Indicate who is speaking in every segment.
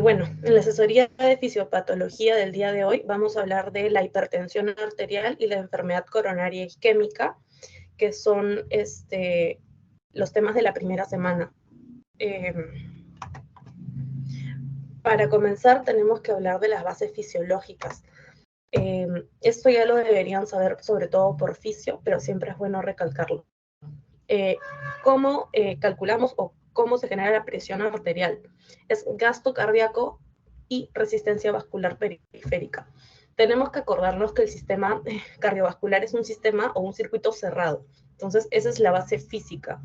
Speaker 1: Bueno, en la asesoría de fisiopatología del día de hoy vamos a hablar de la hipertensión arterial y la enfermedad coronaria isquémica, que son los temas de la primera semana. Para comenzar tenemos que hablar de las bases fisiológicas. Esto ya lo deberían saber sobre todo por fisio, pero siempre es bueno recalcarlo. ¿Cómo calculamos o cómo se genera la presión arterial? Es gasto cardíaco y resistencia vascular periférica. Tenemos que acordarnos que el sistema cardiovascular es un sistema o un circuito cerrado. Entonces, esa es la base física.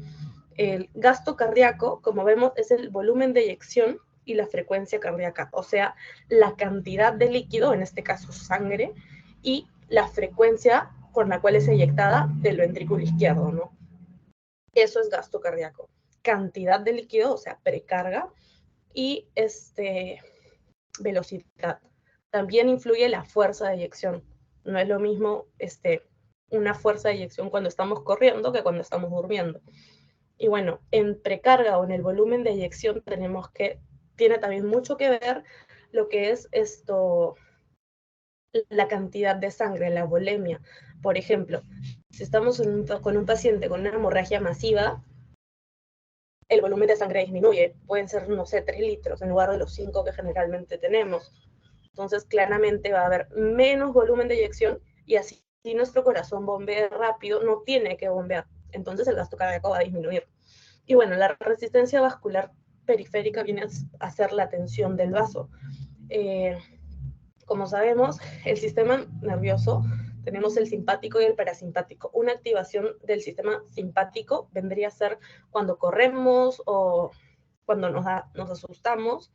Speaker 1: El gasto cardíaco, como vemos, es el volumen de eyección y la frecuencia cardíaca, o sea, la cantidad de líquido, en este caso sangre, y la frecuencia con la cual es eyectada del ventrículo izquierdo, ¿no? Eso es gasto cardíaco. Cantidad de líquido, o sea, precarga, y velocidad. También influye la fuerza de eyección. No es lo mismo una fuerza de eyección cuando estamos corriendo que cuando estamos durmiendo. Y bueno, en precarga o en el volumen de eyección tiene también mucho que ver lo que es la cantidad de sangre, la volemia. Por ejemplo, si estamos con un paciente con una hemorragia masiva, el volumen de sangre disminuye. Pueden ser, no sé, 3 litros en lugar de los 5 que generalmente tenemos. Entonces, claramente va a haber menos volumen de eyección y así si nuestro corazón bombea rápido, no tiene que bombear. Entonces, el gasto cardíaco va a disminuir. Y bueno, la resistencia vascular periférica viene a ser la tensión del vaso. Como sabemos, el sistema nervioso, tenemos el simpático y el parasimpático. Una activación del sistema simpático vendría a ser cuando corremos o cuando nos asustamos.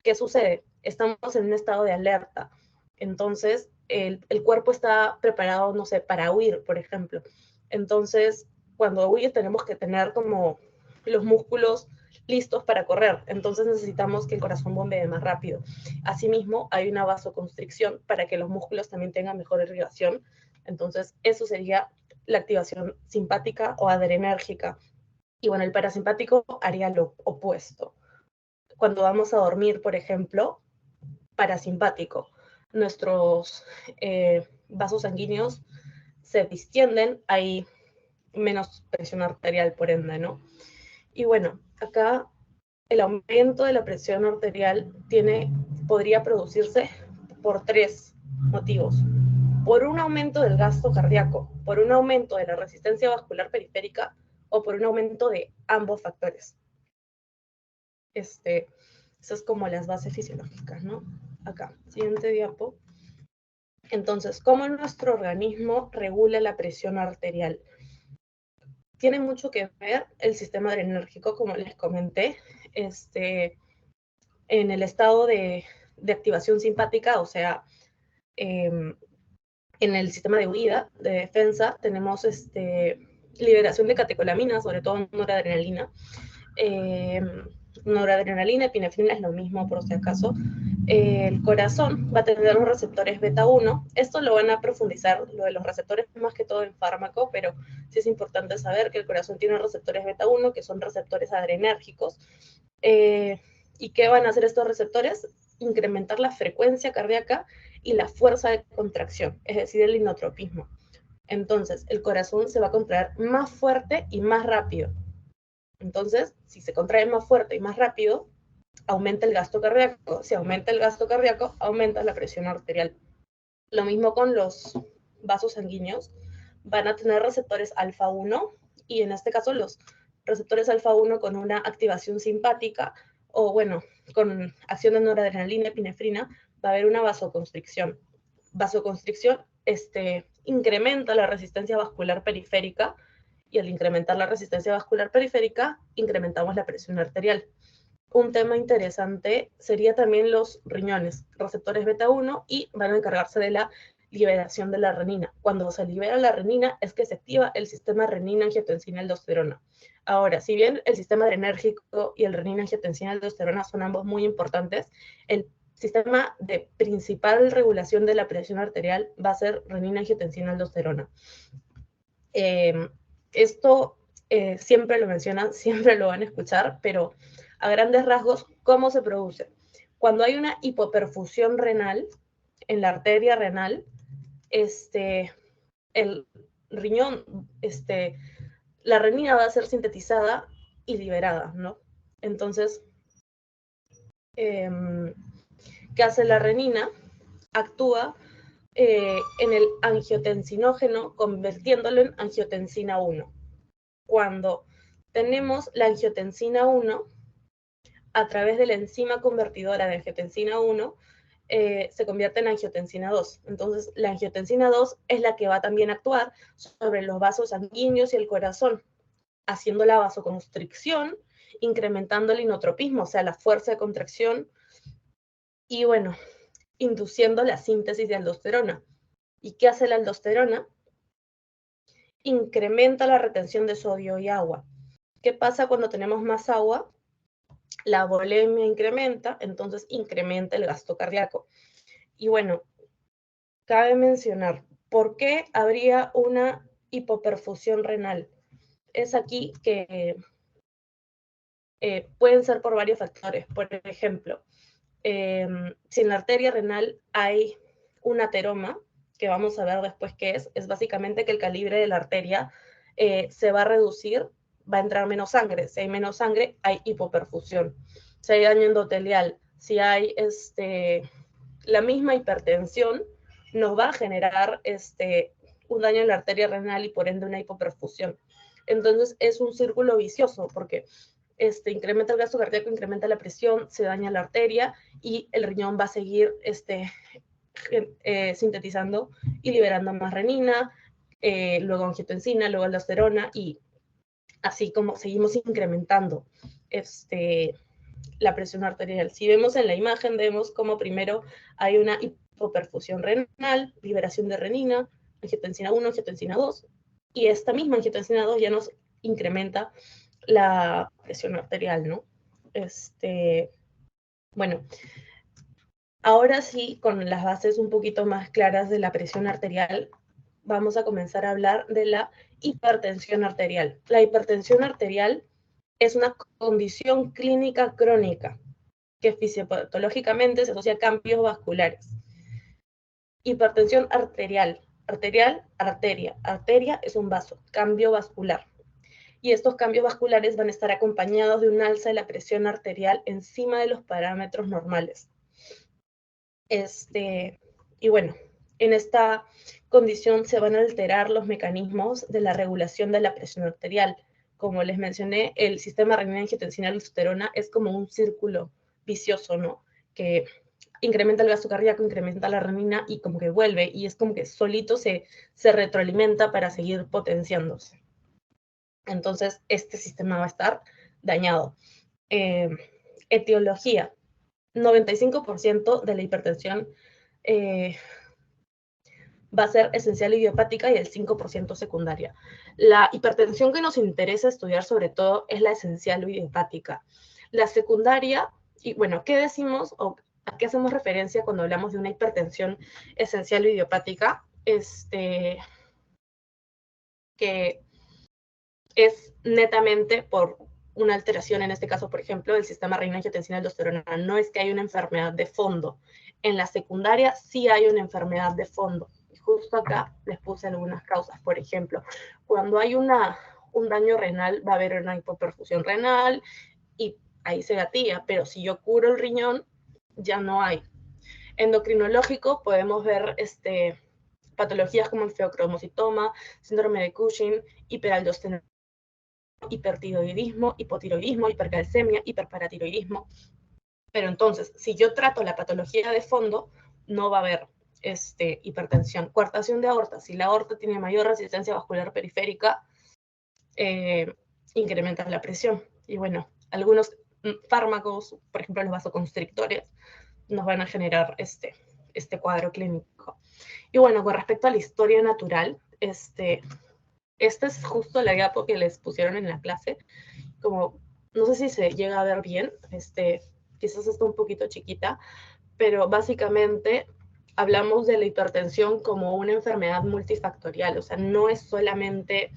Speaker 1: ¿Qué sucede? Estamos en un estado de alerta. Entonces, el cuerpo está preparado, no sé, para huir, por ejemplo. Entonces, cuando huye tenemos que tener como los músculos listos para correr. Entonces necesitamos que el corazón bombee más rápido. Asimismo, hay una vasoconstricción para que los músculos también tengan mejor irrigación. Entonces, eso sería la activación simpática o adrenérgica. Y bueno, el parasimpático haría lo opuesto. Cuando vamos a dormir, por ejemplo, parasimpático. Nuestros vasos sanguíneos se distienden, hay menos presión arterial, por ende, ¿no? Y bueno, acá el aumento de la presión arterial podría producirse por 3 motivos. Por un aumento del gasto cardíaco, por un aumento de la resistencia vascular periférica o por un aumento de ambos factores. Esas es como las bases fisiológicas, ¿no? Acá, siguiente diapo. Entonces, ¿cómo nuestro organismo regula la presión arterial? Tiene mucho que ver el sistema adrenérgico, como les comenté, en el estado de activación simpática, o sea, en el sistema de huida, de defensa, tenemos liberación de catecolaminas, sobre todo noradrenalina. Noradrenalina, epinefrina es lo mismo, por si acaso. El corazón va a tener los receptores beta 1. Esto lo van a profundizar, lo de los receptores más que todo en fármaco, pero sí es importante saber que el corazón tiene receptores beta 1, que son receptores adrenérgicos. ¿Y qué van a hacer estos receptores? Incrementar la frecuencia cardíaca y la fuerza de contracción, es decir, el inotropismo. Entonces, el corazón se va a contraer más fuerte y más rápido. Entonces, si se contrae más fuerte y más rápido, aumenta el gasto cardíaco. Si aumenta el gasto cardíaco, aumenta la presión arterial. Lo mismo con los vasos sanguíneos. Van a tener receptores alfa 1 y en este caso los receptores alfa 1 con una activación simpática o bueno, con acción de noradrenalina, epinefrina, va a haber una vasoconstricción. Vasoconstricción incrementa la resistencia vascular periférica y al incrementar la resistencia vascular periférica, incrementamos la presión arterial. Un tema interesante sería también los riñones, receptores beta 1, y van a encargarse de la liberación de la renina. Cuando se libera la renina es que se activa el sistema renina-angiotensina-aldosterona. Ahora, si bien el sistema adrenérgico y el renina-angiotensina-aldosterona son ambos muy importantes, el sistema de principal regulación de la presión arterial va a ser renina-angiotensina-aldosterona. Esto siempre lo mencionan, siempre lo van a escuchar, pero a grandes rasgos, ¿cómo se produce? cuando hay una hipoperfusión renal en la arteria renal, el riñón, la renina va a ser sintetizada y liberada, ¿no? Entonces, ¿qué hace la renina? Actúa en el angiotensinógeno, convirtiéndolo en angiotensina 1. Cuando tenemos la angiotensina 1, a través de la enzima convertidora de angiotensina 1, se convierte en angiotensina 2. Entonces, la angiotensina 2 es la que va también a actuar sobre los vasos sanguíneos y el corazón, haciendo la vasoconstricción, incrementando el inotropismo, o sea, la fuerza de contracción, y bueno, induciendo la síntesis de aldosterona. ¿Y qué hace la aldosterona? Incrementa la retención de sodio y agua. ¿Qué pasa cuando tenemos más agua? La volemia incrementa, entonces incrementa el gasto cardíaco. Y bueno, cabe mencionar, ¿por qué habría una hipoperfusión renal? Es aquí que pueden ser por varios factores. Por ejemplo, si en la arteria renal hay un ateroma, que vamos a ver después qué es básicamente que el calibre de la arteria se va a reducir, va a entrar menos sangre. Si hay menos sangre, hay hipoperfusión. Si hay daño endotelial, si hay la misma hipertensión, nos va a generar un daño en la arteria renal y por ende una hipoperfusión. Entonces es un círculo vicioso porque incrementa el gasto cardíaco, incrementa la presión, se daña la arteria y el riñón va a seguir sintetizando y liberando más renina, luego angiotensina, luego aldosterona y así como seguimos incrementando la presión arterial. Si vemos en la imagen, vemos como primero hay una hipoperfusión renal, liberación de renina, angiotensina 1, angiotensina 2, y esta misma angiotensina 2 ya nos incrementa la presión arterial, ¿no? Bueno, ahora sí, con las bases un poquito más claras de la presión arterial, vamos a comenzar a hablar de la hipertensión arterial. La hipertensión arterial es una condición clínica crónica que fisiopatológicamente se asocia a cambios vasculares. Hipertensión arterial. Arterial, arteria. Arteria es un vaso, cambio vascular. Y estos cambios vasculares van a estar acompañados de un alza de la presión arterial encima de los parámetros normales. Y bueno, en esta condición se van a alterar los mecanismos de la regulación de la presión arterial. Como les mencioné, el sistema renina-angiotensina-aldosterona es como un círculo vicioso, ¿no? Que incrementa el gasto cardíaco, incrementa la renina y como que vuelve, y es como que solito se retroalimenta para seguir potenciándose. Entonces, este sistema va a estar dañado. Etiología. 95% de la hipertensión va a ser esencial idiopática y el 5% secundaria. La hipertensión que nos interesa estudiar sobre todo es la esencial o idiopática. La secundaria, y bueno, ¿qué decimos o a qué hacemos referencia cuando hablamos de una hipertensión esencial o idiopática? Que es netamente por una alteración, en este caso, por ejemplo, del sistema renina-angiotensina-aldosterona. No es que hay una enfermedad de fondo. En la secundaria sí hay una enfermedad de fondo. Y justo acá les puse algunas causas. Por ejemplo, cuando hay un daño renal, va a haber una hipoperfusión renal y ahí se gatilla. Pero si yo curo el riñón, ya no hay. Endocrinológico, podemos ver patologías como el feocromocitoma, síndrome de Cushing, hiperaldosteronismo, hipertiroidismo, hipotiroidismo, hipercalcemia, hiperparatiroidismo. Pero entonces, si yo trato la patología de fondo, no va a haber hipertensión. Coartación de aorta. Si la aorta tiene mayor resistencia vascular periférica, incrementa la presión. Y bueno, algunos fármacos, por ejemplo los vasoconstrictores, nos van a generar este cuadro clínico. Y bueno, con respecto a la historia natural, esta es justo la gapo que les pusieron en la clase, como, no sé si se llega a ver bien, quizás está un poquito chiquita, pero básicamente hablamos de la hipertensión como una enfermedad multifactorial, o sea, no es solamente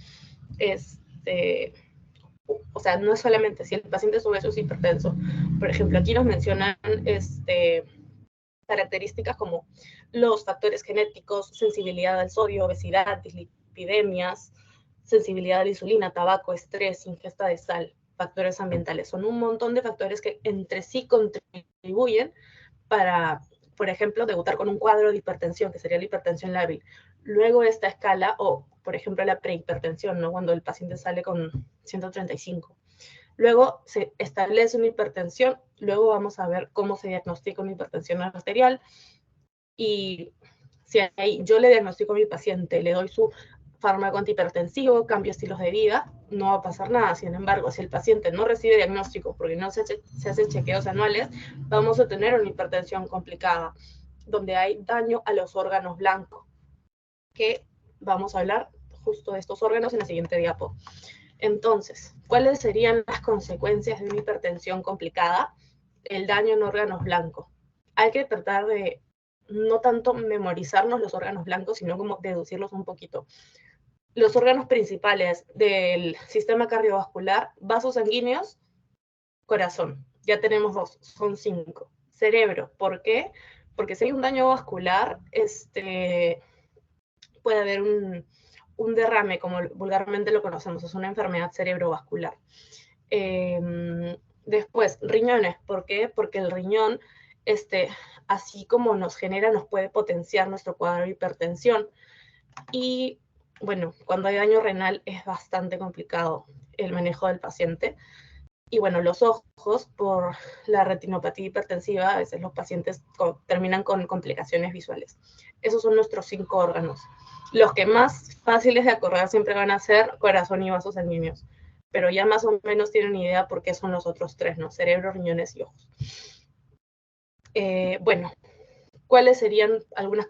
Speaker 1: o sea, no es solamente si el paciente es obeso o es hipertenso. Por ejemplo, aquí nos mencionan características como los factores genéticos, sensibilidad al sodio, obesidad, dislipidemias, sensibilidad a la insulina, tabaco, estrés, ingesta de sal, factores ambientales. Son un montón de factores que entre sí contribuyen para, por ejemplo, debutar con un cuadro de hipertensión, que sería la hipertensión lábil. Luego esta escala, o por ejemplo la prehipertensión, ¿no? Cuando el paciente sale con 135. Luego se establece una hipertensión, luego vamos a ver cómo se diagnostica una hipertensión arterial, y si ahí yo le diagnostico a mi paciente, le doy su fármaco antihipertensivo, cambio estilos de vida, no va a pasar nada. Sin embargo, si el paciente no recibe diagnóstico porque no se hacen chequeos anuales, vamos a tener una hipertensión complicada, donde hay daño a los órganos blancos, que vamos a hablar justo de estos órganos en la siguiente diapo. Entonces, ¿cuáles serían las consecuencias de una hipertensión complicada? El daño en órganos blancos. Hay que tratar de no tanto memorizarnos los órganos blancos, sino como deducirlos un poquito. Los órganos principales del sistema cardiovascular: vasos sanguíneos, corazón. Ya tenemos 2, son 5. Cerebro, ¿por qué? Porque si hay un daño vascular, puede haber un derrame, como vulgarmente lo conocemos, es una enfermedad cerebrovascular. Después, riñones, ¿por qué? Porque el riñón, así como nos genera, nos puede potenciar nuestro cuadro de hipertensión. Y bueno, cuando hay daño renal es bastante complicado el manejo del paciente. Y bueno, los ojos, por la retinopatía hipertensiva, a veces los pacientes terminan con complicaciones visuales. Esos son nuestros 5 órganos. Los que más fáciles de acordar siempre van a ser corazón y vasos sanguíneos, pero ya más o menos tienen idea por qué son los otros 3, ¿no? Cerebro, riñones y ojos. Bueno, ¿cuáles serían algunas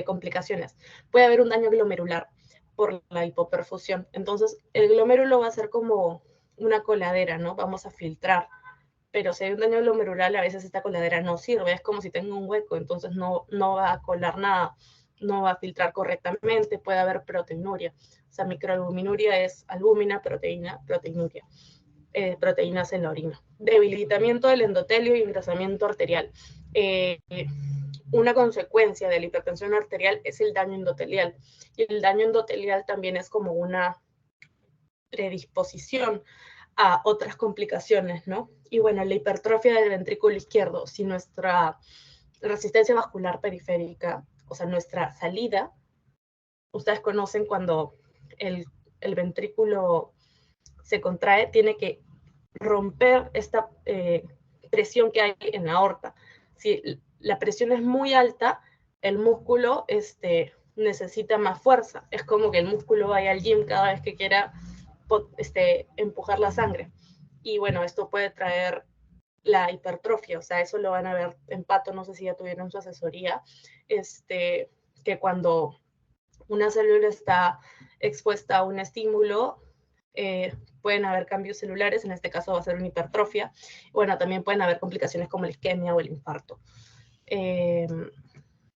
Speaker 1: complicaciones? Puede haber un daño glomerular por la hipoperfusión. Entonces, el glomérulo va a ser como una coladera, ¿no? Vamos a filtrar. Pero si hay un daño glomerular, a veces esta coladera no sirve, es como si tengo un hueco, entonces no va a colar nada, no va a filtrar correctamente, puede haber proteinuria. O sea, microalbuminuria es albúmina, proteína, proteinuria. Proteínas en la orina. Debilitamiento del endotelio y engrosamiento arterial. Una consecuencia de la hipertensión arterial es el daño endotelial. Y el daño endotelial también es como una predisposición a otras complicaciones, ¿no? Y bueno, la hipertrofia del ventrículo izquierdo, si nuestra resistencia vascular periférica, o sea, nuestra salida, ustedes conocen cuando el ventrículo se contrae, tiene que romper esta presión que hay en la aorta. Si la presión es muy alta, el músculo necesita más fuerza. Es como que el músculo vaya al gym cada vez que quiera empujar la sangre. Y bueno, esto puede traer la hipertrofia, o sea, eso lo van a ver en Pato, no sé si ya tuvieron su asesoría, que cuando una célula está expuesta a un estímulo, pueden haber cambios celulares, en este caso va a ser una hipertrofia. Bueno, también pueden haber complicaciones como la isquemia o el infarto.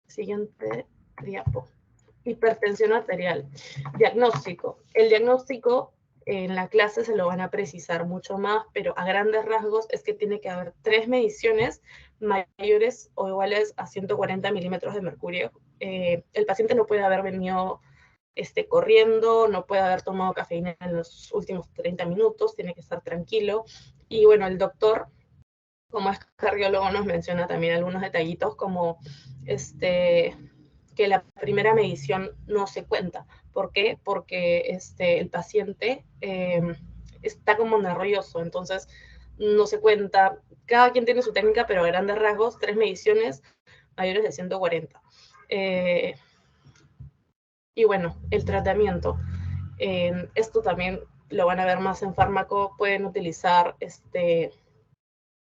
Speaker 1: Siguiente diapo. Hipertensión arterial. Diagnóstico. El diagnóstico en la clase se lo van a precisar mucho más, pero a grandes rasgos es que tiene que haber 3 mediciones mayores o iguales a 140 milímetros de mercurio. El paciente no puede haber venido corriendo, no puede haber tomado cafeína en los últimos 30 minutos, tiene que estar tranquilo. Y bueno, el doctor, como es cardiólogo, nos menciona también algunos detallitos como que la primera medición no se cuenta. ¿Por qué? Porque el paciente está como nervioso, entonces no se cuenta. Cada quien tiene su técnica, pero a grandes rasgos, 3 mediciones mayores de 140. Y bueno, el tratamiento. Esto también lo van a ver más en fármaco. Pueden utilizar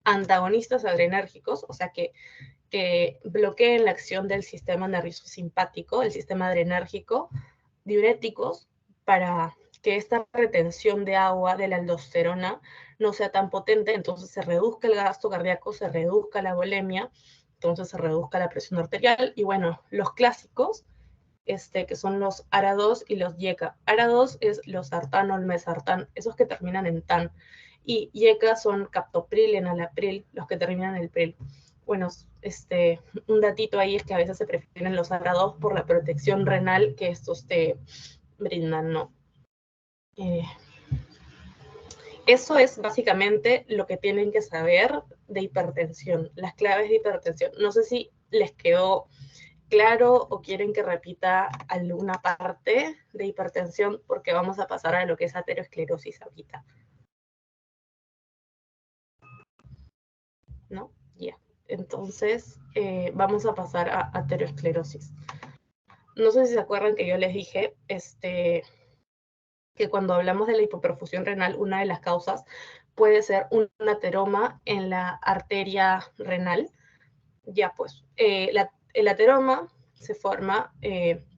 Speaker 1: antagonistas adrenérgicos, o sea que bloqueen la acción del sistema nervioso simpático, el sistema adrenérgico, diuréticos, para que esta retención de agua de la aldosterona no sea tan potente, entonces se reduzca el gasto cardíaco, se reduzca la volemia, entonces se reduzca la presión arterial. Y bueno, los clásicos, que son los ARA2 y los YECA. ARA2 es losartán o el mesartán, esos que terminan en tan. Y YECA son captopril, enalapril, los que terminan en el pril. Bueno, un datito ahí es que a veces se prefieren los ARA2 por la protección renal que estos te brindan, ¿no? Eso es básicamente lo que tienen que saber de hipertensión, las claves de hipertensión. No sé si les quedó claro o quieren que repita alguna parte de hipertensión, porque vamos a pasar a lo que es aterosclerosis ahorita. ¿No? Ya. Entonces, vamos a pasar a aterosclerosis. No sé si se acuerdan que yo les dije que cuando hablamos de la hipoperfusión renal, una de las causas puede ser un ateroma en la arteria renal. Ya pues, el ateroma se forma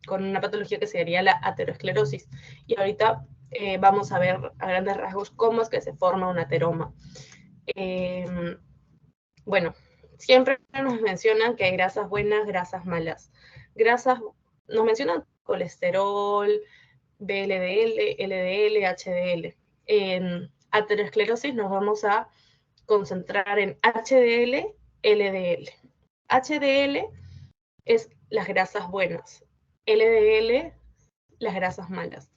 Speaker 1: con una patología que sería la aterosclerosis. Y ahorita vamos a ver a grandes rasgos cómo es que se forma un ateroma. Bueno, siempre nos mencionan que hay grasas buenas, grasas malas. Grasas, nos mencionan colesterol, VLDL, LDL, HDL. En aterosclerosis nos vamos a concentrar en HDL, LDL. HDL es las grasas buenas, LDL las grasas malas.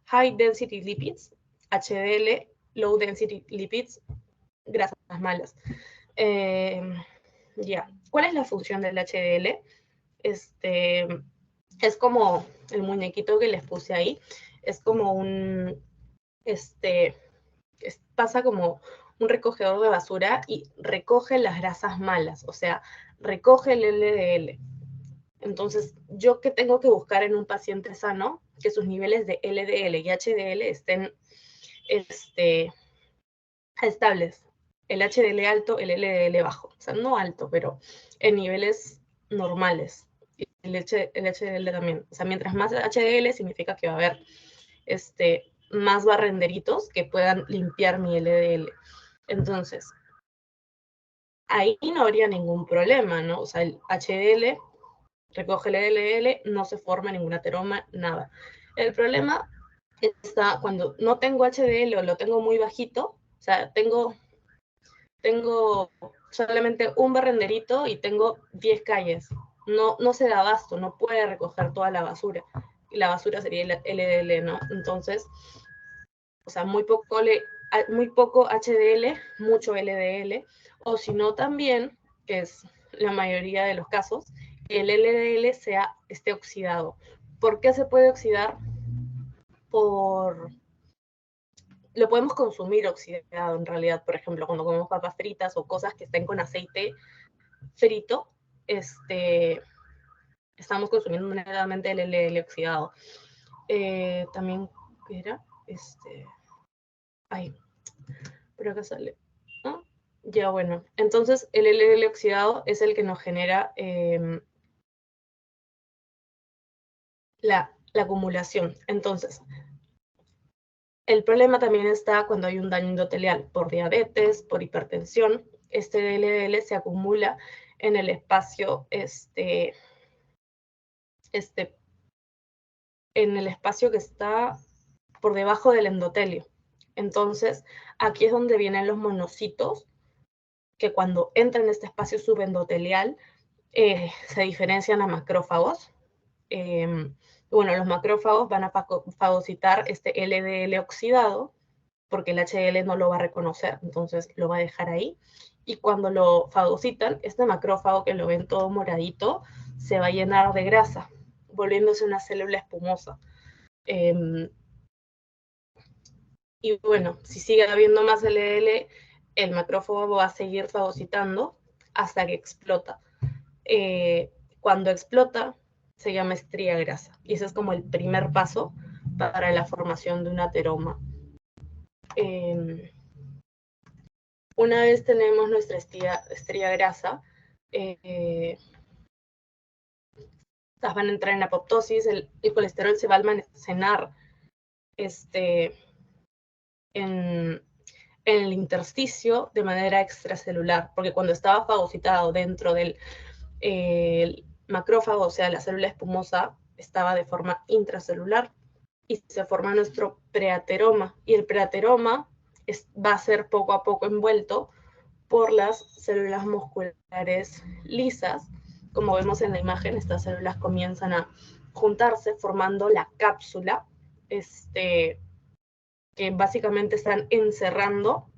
Speaker 1: High density lipids, HDL, low density lipids, grasas malas. Ya. ¿Cuál es la función del HDL? Es como el muñequito que les puse ahí, es como un, pasa como un recogedor de basura y recoge las grasas malas, o sea, recoge el LDL. Entonces, ¿yo qué tengo que buscar en un paciente sano? Que sus niveles de LDL y HDL estén estables. El HDL alto, el LDL bajo. O sea, no alto, pero en niveles normales. El HDL también. O sea, mientras más HDL significa que va a haber más barrenderitos que puedan limpiar mi LDL. Entonces, ahí no habría ningún problema, ¿no? O sea, el HDL recoge el LDL, no se forma ningún ateroma, nada. El problema está cuando no tengo HDL o lo tengo muy bajito, o sea, tengo solamente un barrenderito y tengo 10 calles. No se da abasto, no puede recoger toda la basura. Y la basura sería el LDL, ¿no? Entonces, o sea, muy poco HDL, mucho LDL, o si no también, que es la mayoría de los casos, el LDL esté oxidado. ¿Por qué se puede oxidar? Lo podemos consumir oxidado en realidad, por ejemplo, cuando comemos papas fritas o cosas que estén con aceite frito, estamos consumiendo nuevamente el LDL oxidado. También, ¿qué era? Ay, pero acá sale. ¿No? Ya, bueno. Entonces, el LDL oxidado es el que nos genera la acumulación. Entonces, el problema también está cuando hay un daño endotelial por diabetes, por hipertensión. Este LDL se acumula en el espacio, en el espacio que está por debajo del endotelio. Entonces, aquí es donde vienen los monocitos, que cuando entran en este espacio subendotelial, se diferencian a macrófagos. Bueno, los macrófagos van a fagocitar este LDL oxidado, porque el HDL no lo va a reconocer, entonces lo va a dejar ahí. Y cuando lo fagocitan, este macrófago que lo ven todo moradito, se va a llenar de grasa, volviéndose una célula espumosa. Y bueno, si sigue habiendo más LDL, el macrófago va a seguir fagocitando hasta que explota. Cuando explota, se llama estría grasa. Y ese es como el primer paso para la formación de un ateroma. Una vez tenemos nuestra estría grasa, van a entrar en apoptosis, el colesterol se va a almacenar en el intersticio de manera extracelular, porque cuando estaba fagocitado dentro del macrófago, o sea, la célula espumosa, estaba de forma intracelular y se forma nuestro preateroma. Y el preateroma va a ser poco a poco envuelto por las células musculares lisas. Como vemos en la imagen, estas células comienzan a juntarse formando la cápsula, que básicamente están encerrando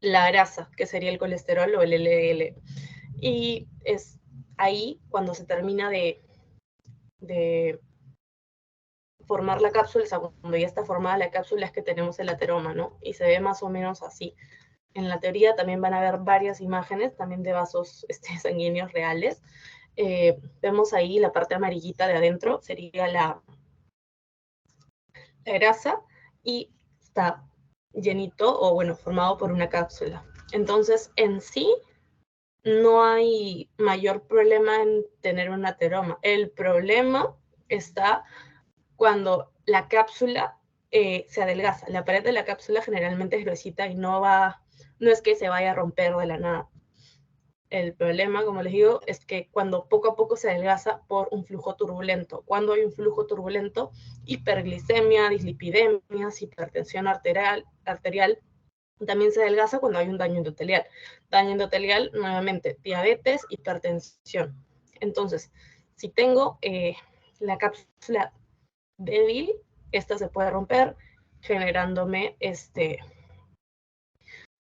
Speaker 1: la grasa, que sería el colesterol o el LDL. Y es ahí cuando se termina de formar la cápsula, o sea, cuando ya está formada la cápsula es que tenemos el ateroma, ¿no? Y se ve más o menos así. En la teoría también van a haber varias imágenes, también de vasos sanguíneos reales. Vemos ahí la parte amarillita de adentro, sería la grasa, y está llenito, o bueno, formado por una cápsula. Entonces, en sí, no hay mayor problema en tener un ateroma. El problema está cuando la cápsula se adelgaza. La pared de la cápsula generalmente es gruesita y no es que se vaya a romper de la nada. El problema, como les digo, es que cuando poco a poco se adelgaza por un flujo turbulento. Cuando hay un flujo turbulento, hiperglicemia, dislipidemia, hipertensión arterial, también se adelgaza cuando hay un daño endotelial. Daño endotelial, nuevamente, diabetes, hipertensión. Entonces, si tengo la cápsula débil, esta se puede romper generándome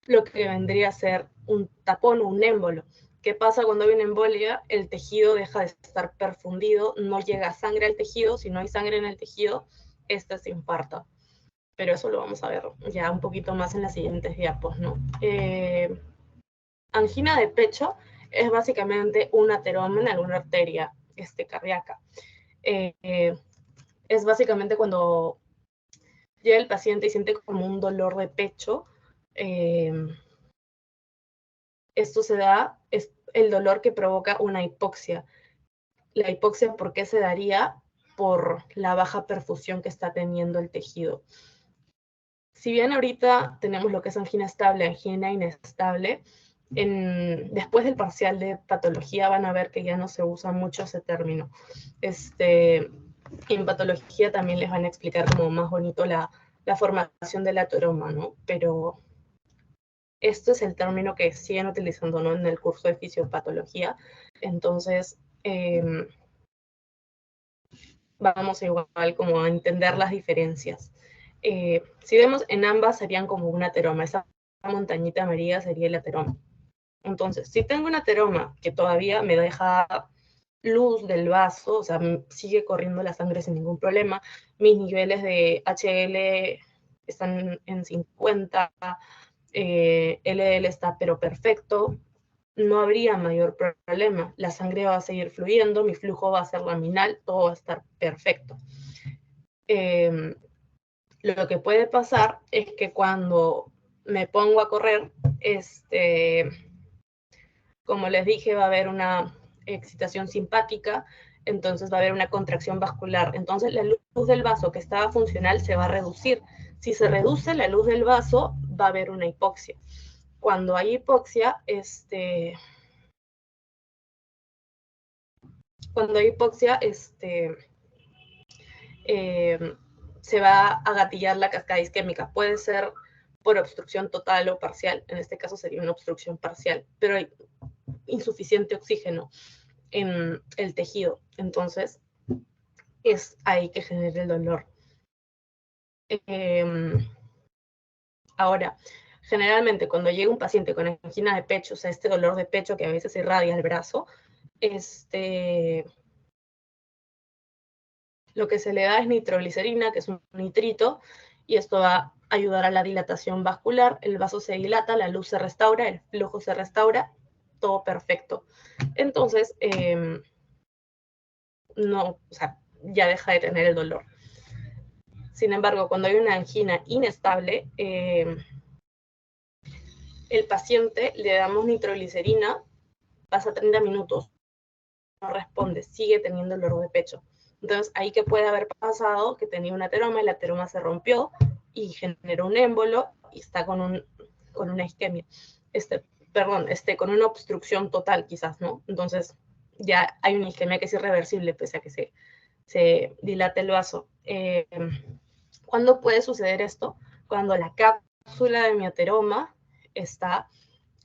Speaker 1: lo que vendría a ser un tapón o un émbolo. ¿Qué pasa cuando hay una embolia? El tejido deja de estar perfundido, no llega sangre al tejido. Si no hay sangre en el tejido, se infarta. Pero eso lo vamos a ver ya un poquito más en las siguientes diapos, ¿no? Angina de pecho es básicamente un ateroma en alguna arteria cardíaca. Es básicamente cuando llega el paciente y siente como un dolor de pecho. Esto se da, es el dolor que provoca una hipoxia. La hipoxia, ¿por qué se daría? Por la baja perfusión que está teniendo el tejido. Si bien ahorita tenemos lo que es angina estable, angina inestable, después del parcial de patología van a ver que ya no se usa mucho ese término. En patología también les van a explicar como más bonito la formación del ateroma, ¿no? Pero esto es el término que siguen utilizando, ¿no?, en el curso de fisiopatología. Entonces, vamos igual como a entender las diferencias. Si vemos, en ambas serían como un ateroma. Esa montañita amarilla sería el ateroma. Entonces, si tengo un ateroma que todavía me deja luz del vaso, o sea, sigue corriendo la sangre sin ningún problema, mis niveles de HL están en 50, LDL está pero perfecto, no habría mayor problema. La sangre va a seguir fluyendo, mi flujo va a ser laminal, todo va a estar perfecto. Lo que puede pasar es que cuando me pongo a correr, como les dije, va a haber una excitación simpática, entonces va a haber una contracción vascular. Entonces la luz del vaso que estaba funcional se va a reducir. Si se reduce la luz del vaso, va a haber una hipoxia. Cuando hay hipoxia, se va a gatillar la cascada isquémica. Puede ser por obstrucción total o parcial. En este caso sería una obstrucción parcial, pero hay insuficiente oxígeno en el tejido. Entonces, es ahí que genera el dolor. Ahora, generalmente cuando llega un paciente con angina de pecho, o sea, este dolor de pecho que a veces irradia el brazo, lo que se le da es nitroglicerina, que es un nitrito, y esto va a ayudar a la dilatación vascular. El vaso se dilata, la luz se restaura, el flujo se restaura, todo perfecto. Entonces, no, o sea, ya deja de tener el dolor. Sin embargo, cuando hay una angina inestable, el paciente le damos nitroglicerina, pasa 30 minutos, no responde, sigue teniendo dolor de pecho. Entonces, ahí que puede haber pasado que tenía un ateroma, el ateroma se rompió y generó un émbolo y está con una isquemia. Con una obstrucción total quizás, ¿no? Entonces, ya hay una isquemia que es irreversible, pese a que se dilata el vaso. ¿Cuándo puede suceder esto? Cuando la cápsula de mi ateroma está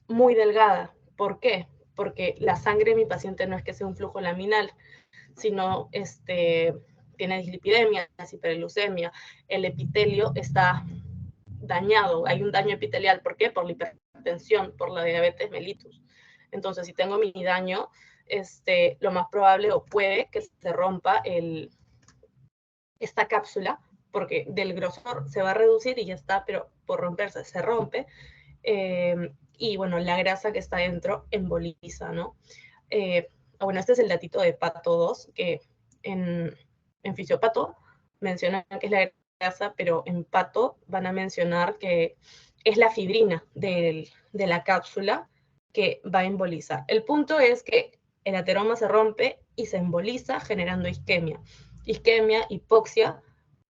Speaker 1: muy delgada. ¿Por qué? Porque la sangre de mi paciente no es que sea un flujo laminal, sino tiene dislipidemia, hiperglucemia, el epitelio está dañado, hay un daño epitelial. ¿Por qué? Por la hipertensión, por la diabetes mellitus. Entonces, si tengo mi daño, lo más probable o puede que se rompa esta cápsula, porque del grosor se va a reducir y ya está, pero por romperse se rompe. Y bueno, la grasa que está dentro emboliza, ¿no? Bueno, este es el datito de Pato 2, que en Fisiopato mencionan que es la grasa, pero en Pato van a mencionar que es la fibrina de la cápsula que va a embolizar. El punto es que el ateroma se rompe y se emboliza generando isquemia. Isquemia, hipoxia,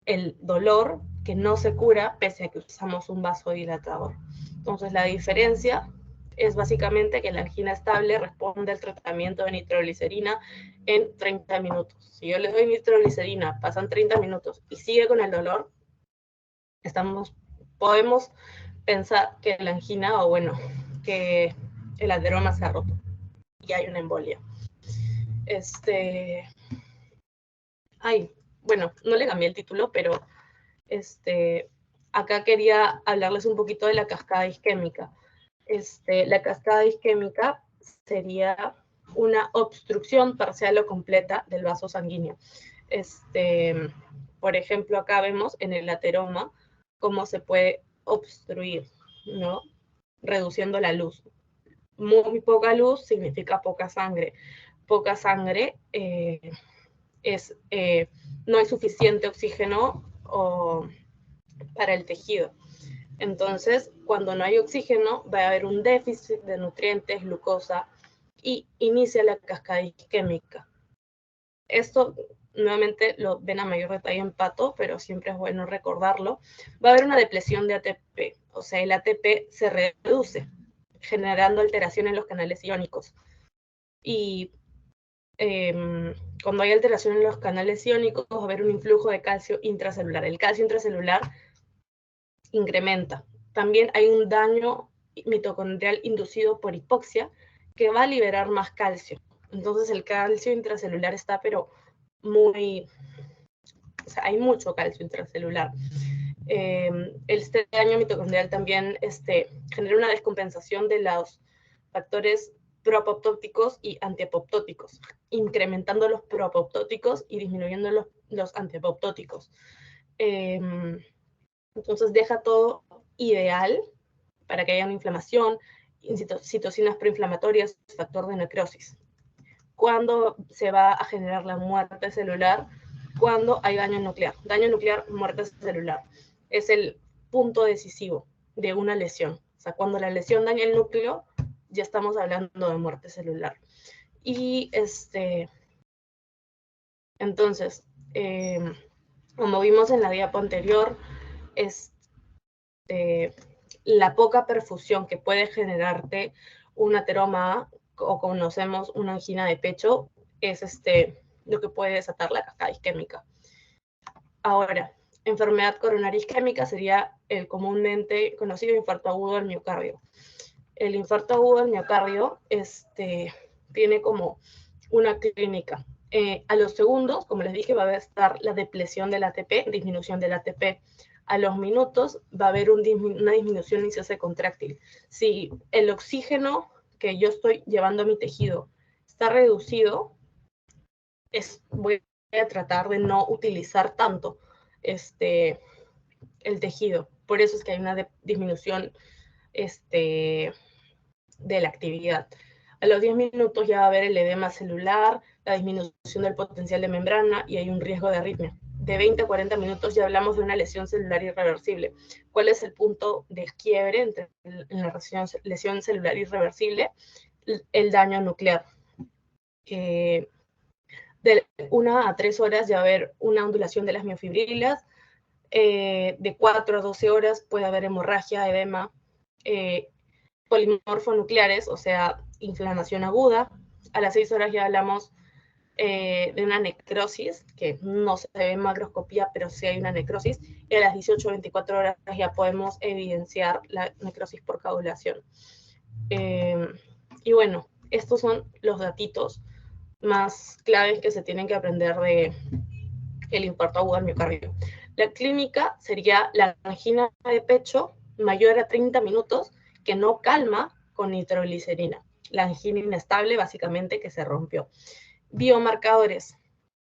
Speaker 1: el dolor que no se cura pese a que usamos un vasodilatador. Entonces, la diferencia es básicamente que la angina estable responde al tratamiento de nitroglicerina en 30 minutos. Si yo le doy nitroglicerina, pasan 30 minutos y sigue con el dolor, podemos pensar que la angina, o bueno, que el ateroma se ha roto y hay una embolia. Bueno, no le cambié el título, pero acá quería hablarles un poquito de la cascada isquémica. La cascada isquémica sería una obstrucción parcial o completa del vaso sanguíneo. Por ejemplo, acá vemos en el ateroma cómo se puede obstruir, ¿no? Reduciendo la luz. Muy poca luz significa poca sangre. Poca sangre no hay suficiente oxígeno para el tejido. Entonces, cuando no hay oxígeno, va a haber un déficit de nutrientes, glucosa, y inicia la cascada isquémica. Esto, nuevamente, lo ven a mayor detalle en Pato, pero siempre es bueno recordarlo. Va a haber una depresión de ATP, o sea, el ATP se reduce, generando alteración en los canales iónicos. Y cuando hay alteración en los canales iónicos, va a haber un influjo de calcio intracelular. El calcio intracelular incrementa. También hay un daño mitocondrial inducido por hipoxia que va a liberar más calcio. Entonces el calcio intracelular está, pero muy... O sea, hay mucho calcio intracelular. Este daño mitocondrial también genera una descompensación de los factores proapoptóticos y antiapoptóticos, incrementando los proapoptóticos y disminuyendo los antiapoptóticos. Entonces deja todo ideal para que haya una inflamación, citocinas proinflamatorias, factor de necrosis. ¿Cuándo se va a generar la muerte celular? Cuando hay daño nuclear. Daño nuclear, muerte celular. Es el punto decisivo de una lesión. O sea, cuando la lesión daña el núcleo, ya estamos hablando de muerte celular. Y entonces, como vimos en la diapo anterior, la poca perfusión que puede generarte un ateroma o conocemos una angina de pecho es lo que puede desatar la cascada isquémica. Ahora, enfermedad coronaria isquémica sería el comúnmente conocido infarto agudo del miocardio. El infarto agudo del miocardio tiene como una clínica. A los segundos, como les dije, va a estar la depresión del ATP, disminución del ATP. A los minutos va a haber una disminución en cese contráctil. Si el oxígeno que yo estoy llevando a mi tejido está reducido, voy a tratar de no utilizar tanto el tejido. Por eso es que hay una disminución de la actividad. A los 10 minutos ya va a haber el edema celular, la disminución del potencial de membrana y hay un riesgo de arritmia. De 20 a 40 minutos ya hablamos de una lesión celular irreversible. ¿Cuál es el punto de quiebre entre la lesión celular irreversible? El daño nuclear. De 1 a 3 horas ya va a haber una ondulación de las miofibrilas. De 4 a 12 horas puede haber hemorragia, edema, polimorfonucleares, o sea, inflamación aguda. A las 6 horas ya hablamos de una necrosis, que no se ve en macroscopía, pero sí hay una necrosis, y a las 18 o 24 horas ya podemos evidenciar la necrosis por coagulación. Y bueno, estos son los datitos más claves que se tienen que aprender de el infarto agudo al miocardio. La clínica sería la angina de pecho mayor a 30 minutos que no calma con nitroglicerina. La angina inestable, básicamente, que se rompió. Biomarcadores.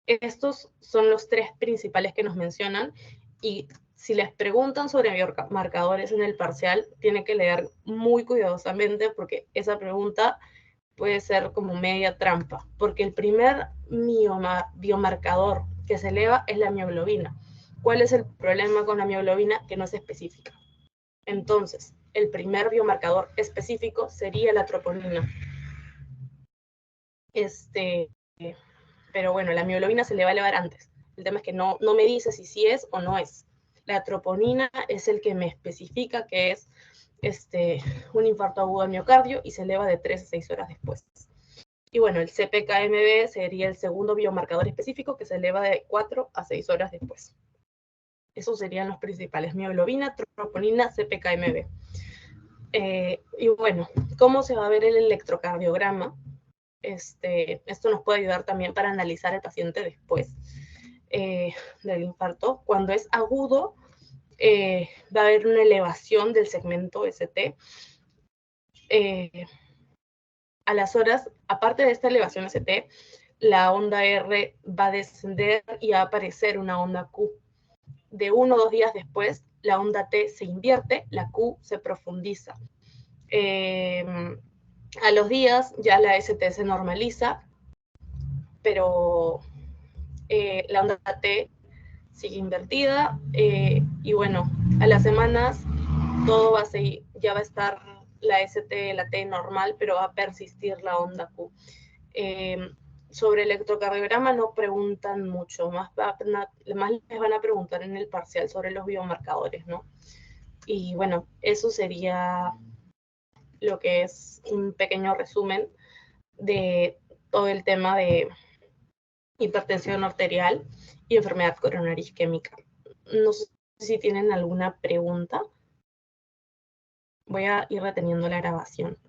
Speaker 1: Estos son los tres principales que nos mencionan y si les preguntan sobre biomarcadores en el parcial, tienen que leer muy cuidadosamente porque esa pregunta puede ser como media trampa, porque el primer biomarcador que se eleva es la mioglobina. ¿Cuál es el problema con la mioglobina? Que no es específica. Entonces, el primer biomarcador específico sería la troponina. Pero bueno, la mioglobina se le va a elevar antes. El tema es que no me dice si sí es o no es. La troponina es el que me especifica que es un infarto agudo al miocardio y se eleva de 3 a 6 horas después. Y bueno, el CPKMB sería el segundo biomarcador específico que se eleva de 4 a 6 horas después. Esos serían los principales: mioglobina, troponina, CPKMB. Y bueno, ¿cómo se va a ver el electrocardiograma? Esto nos puede ayudar también para analizar al paciente después del infarto. Cuando es agudo, va a haber una elevación del segmento ST. A las horas, aparte de esta elevación ST, la onda R va a descender y va a aparecer una onda Q. De 1 o 2 días después, la onda T se invierte, la Q se profundiza. A los días ya la ST se normaliza, pero la onda T sigue invertida, y bueno, a las semanas todo va a seguir, ya va a estar la ST, la T normal, pero va a persistir la onda Q. Sobre el electrocardiograma no preguntan mucho, más les van a preguntar en el parcial sobre los biomarcadores, ¿no? Y bueno, eso sería lo que es un pequeño resumen de todo el tema de hipertensión arterial y enfermedad coronaria isquémica. No sé si tienen alguna pregunta. Voy a ir reteniendo la grabación.